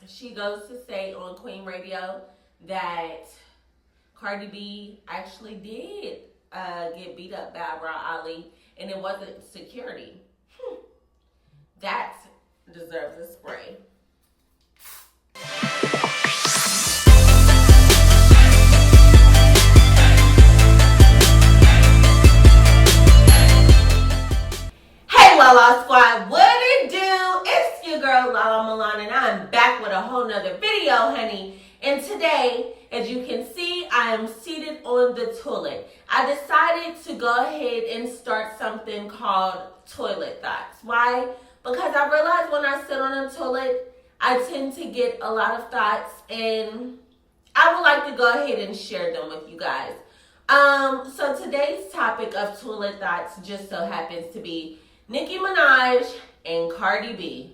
she goes to say on Queen Radio that Cardi B actually did get beat up by Ali, and it wasn't security. That deserves a spray. Hey LaLa Squad, what it do? It's your girl LaLa Milan, and I'm back with a whole nother video, honey. And today, as you can see, I am seated on the toilet. I decided to go ahead and start something called Toilet Thoughts. Why? Because I realized when I sit on the toilet, I tend to get a lot of thoughts, and I would like to go ahead and share them with you guys. So today's topic of Toilet Thoughts just so happens to be Nicki Minaj and Cardi B.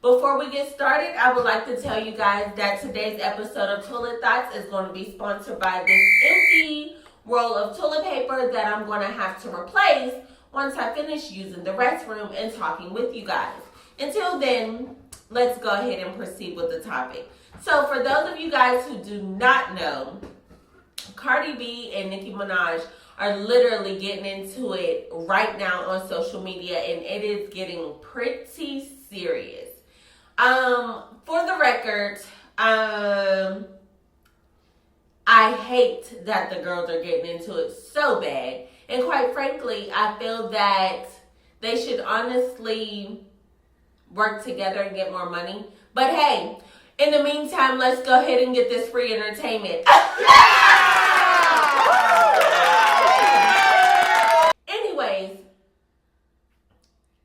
Before we get started, I would like to tell you guys that today's episode of Toilet Thoughts is going to be sponsored by this empty roll of toilet paper that I'm going to have to replace once I finish using the restroom and talking with you guys. Until then, let's go ahead and proceed with the topic. So for those of you guys who do not know, Cardi B and Nicki Minaj are literally getting into it right now on social media, and it is getting pretty serious. For the record, I hate that the girls are getting into it so bad. And quite frankly, I feel that they should honestly work together and get more money. But hey, in the meantime, let's go ahead and get this free entertainment. Anyways,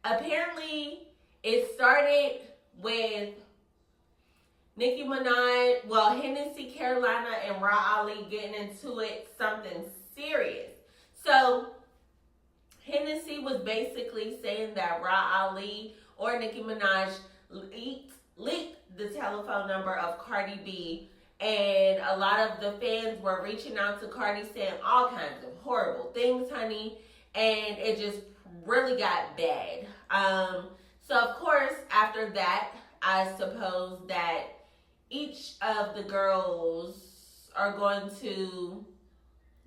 apparently it started with Nicki Minaj, Hennessy Carolina and Raw Ali getting into it, something serious. So Hennessy was basically saying that Raw Ali or Nicki Minaj leaked the telephone number of Cardi B, and a lot of the fans were reaching out to Cardi saying all kinds of horrible things, honey, and it just really got bad. So of course, after that, I suppose that each of the girls are going to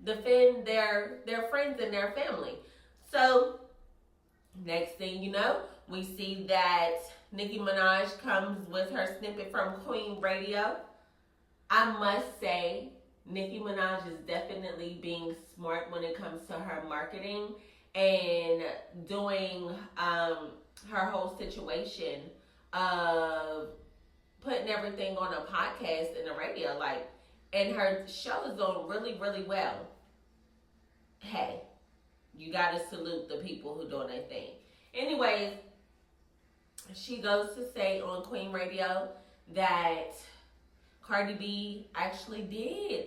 defend their friends and their family. So next thing you know, we see that Nicki Minaj comes with her snippet from Queen Radio. I must say, Nicki Minaj is definitely being smart when it comes to her marketing and doing her whole situation of putting everything on a podcast and a radio, and her show is doing really, really well. Hey, you gotta salute the people who doing their thing. Anyways, she goes to say on Queen Radio that Cardi B actually did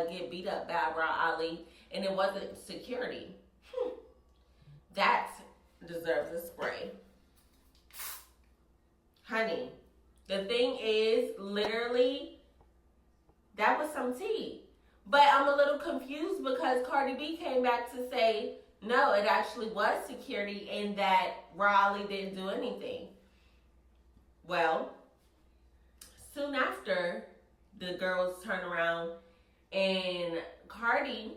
get beat up by Ali, and it wasn't security. That deserves a spray. Honey, the thing is, literally, that was some tea. But I'm a little confused because Cardi B came back to say, no, it actually was security and that Ali didn't do anything. Well, soon after, the girls turn around and Cardi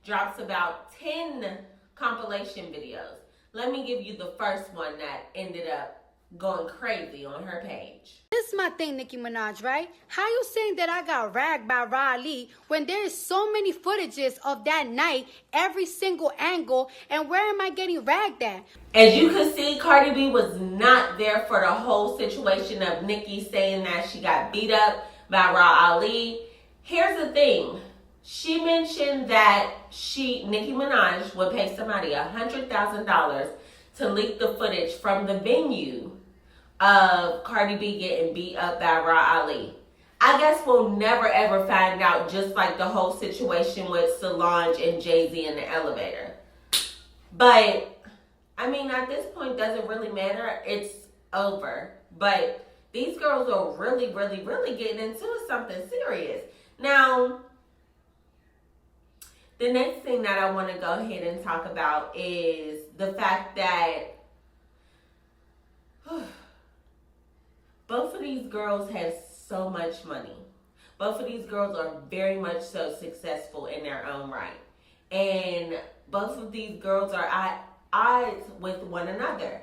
drops about 10 compilation videos. Let me give you the first one that ended up going crazy on her page. This is my thing, Nicki Minaj, right? How you saying that I got ragged by Riley when there's so many footages of that night, every single angle, and where am I getting ragged at? As you can see, Cardi B was not there for the whole situation of Nicki saying that she got beat up by Raw Ali. Here's the thing. She mentioned that Nicki Minaj would pay somebody $100,000 to leak the footage from the venue of Cardi B getting beat up by Raw Ali. I guess we'll never ever find out, just like the whole situation with Solange and Jay-Z in the elevator. But, I mean, at this point, does it really matter? It's over. But these girls are really, really, really getting into something serious. Now, the next thing that I want to go ahead and talk about is the fact that of these girls have so much money. Both of these girls are very much so successful in their own right. And both of these girls are at odds with one another.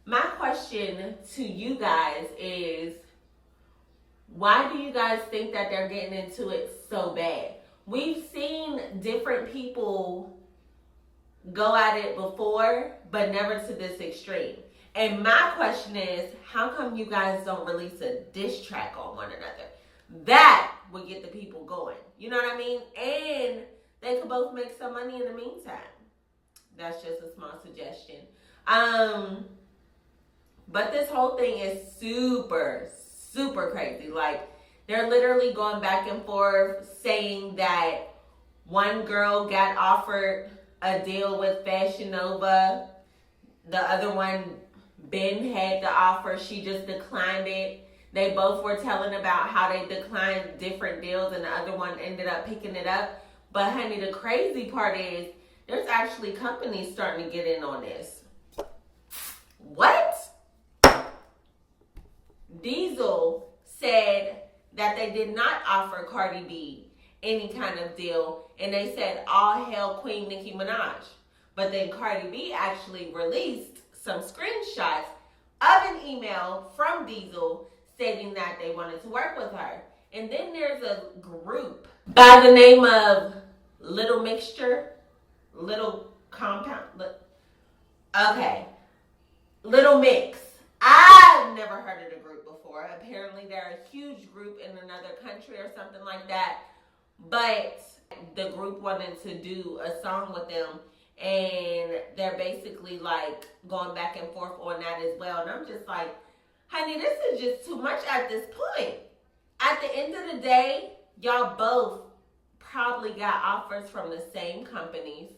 My question to you guys is, why do you guys think that they're getting into it so bad? We've seen different people go at it before, but never to this extreme. And my question is, how come you guys don't release a diss track on one another? That would get the people going. You know what I mean? And they could both make some money in the meantime. That's just a small suggestion. But this whole thing is super, super crazy. Like, they're literally going back and forth saying that one girl got offered a deal with Fashion Nova. The other one, Ben, had the offer. She just declined it. They both were telling about how they declined different deals and the other one ended up picking it up. But honey, the crazy part is there's actually companies starting to get in on this. What? Diesel said that they did not offer Cardi B any kind of deal, and they said all hail Queen Nicki Minaj. But then Cardi B actually released some screenshots of an email from Diesel stating that they wanted to work with her. And then there's a group by the name of Little Mixture, Little Compound, Little Mix. I've never heard of the group before. Apparently they're a huge group in another country or something like that. But the group wanted to do a song with them, and they're basically like going back and forth on that as well. And I'm just like, honey, this is just too much at this point. At the end of the day, y'all both probably got offers from the same companies.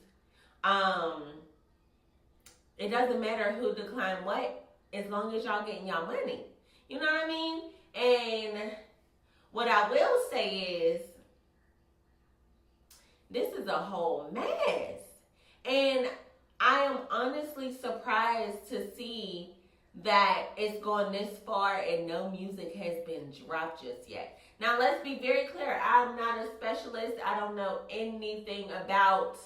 It doesn't matter who declined what, as long as y'all getting y'all money. You know what I mean? And what I will say is, this is a whole mess. And I am honestly surprised to see that it's gone this far and no music has been dropped just yet. Now, let's be very clear. I'm not a specialist. I don't know anything about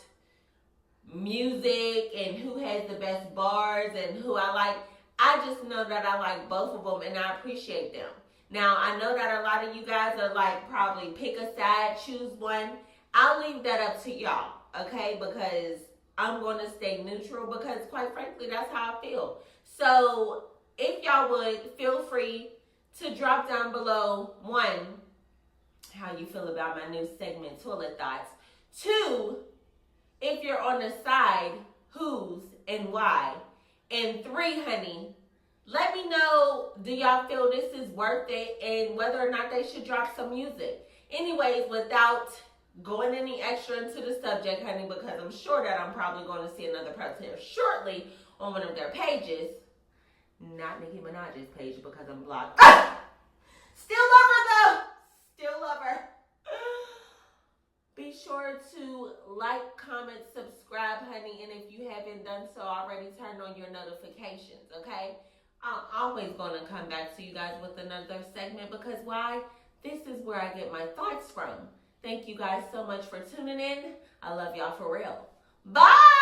music and who has the best bars and who I like. I just know that I like both of them and I appreciate them. Now, I know that a lot of you guys are like, probably pick a side, choose one. I'll leave that up to y'all, okay? Because I'm going to stay neutral because, quite frankly, that's how I feel. So, if y'all would, feel free to drop down below, 1, how you feel about my new segment, Toilet Thoughts. 2, if you're on the side, whose and why. And 3, honey, let me know, do y'all feel this is worth it and whether or not they should drop some music. Anyways, without going any extra into the subject, honey, because I'm sure that I'm probably going to see another post here shortly on one of their pages. Not Nicki Minaj's page because I'm blocked. Still love her though. Still love her. Be sure to like, comment, subscribe, honey. And if you haven't done so already, turn on your notifications, okay? I'm always going to come back to you guys with another segment because why? This is where I get my thoughts from. Thank you guys so much for tuning in. I love y'all for real. Bye!